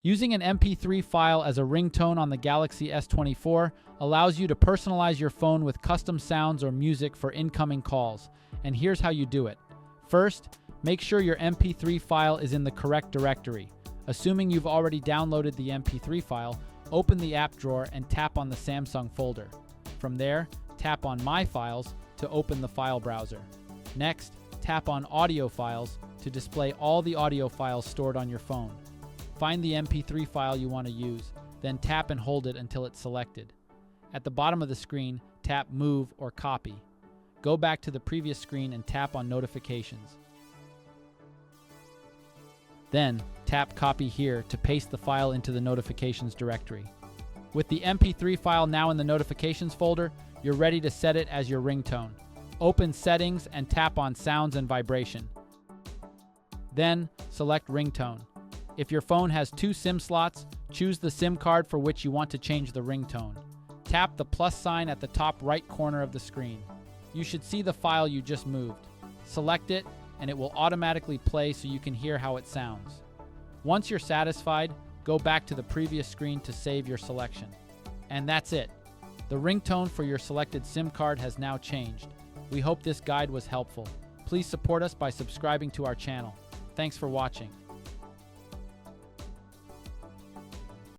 Using an MP3 file as a ringtone on the Galaxy S24 allows you to personalize your phone with custom sounds or music for incoming calls. And here's how you do it. First, make sure your MP3 file is in the correct directory. Assuming you've already downloaded the MP3 file, open the app drawer and tap on the Samsung folder. From there, tap on My Files to open the file browser. Next, tap on Audio Files to display all the audio files stored on your phone. Find the MP3 file you want to use, then tap and hold it until it's selected. At the bottom of the screen, tap Move or Copy. Go back to the previous screen and tap on Notifications. Then, tap Copy here to paste the file into the Notifications directory. With the MP3 file now in the Notifications folder, you're ready to set it as your ringtone. Open Settings and tap on Sounds and Vibration. Then, select Ringtone. If your phone has 2 SIM slots, choose the SIM card for which you want to change the ringtone. Tap the plus sign at the top right corner of the screen. You should see the file you just moved. Select it, and it will automatically play so you can hear how it sounds. Once you're satisfied, go back to the previous screen to save your selection. And that's it. The ringtone for your selected SIM card has now changed. We hope this guide was helpful. Please support us by subscribing to our channel. Thanks for watching.